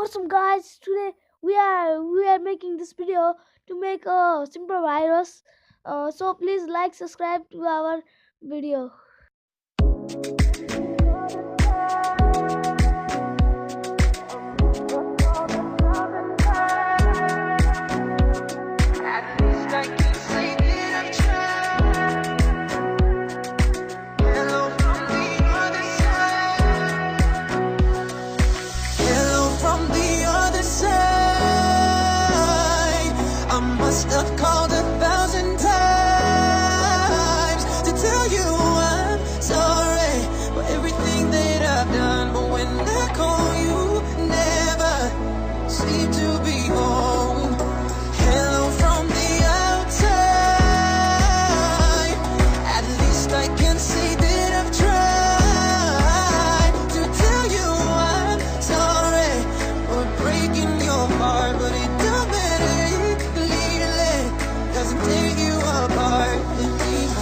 awesome guys, today we are making this video to make a simple virus. So please like, subscribe to our video. Must have called 1,000 times to tell you I'm sorry for everything that I've done. But when I call you, never seem to be home. Hello from the outside. At least I can say that I've tried to tell you I'm sorry for breaking your heart, but it don't matter. Doesn't take you apart anymore.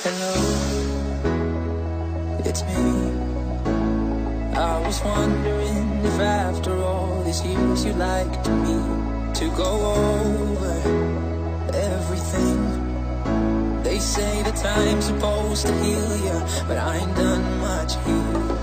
Hello, it's me. I was wondering if after all these years you'd like me to go over everything. They say the time's supposed to heal ya, but I ain't done much here.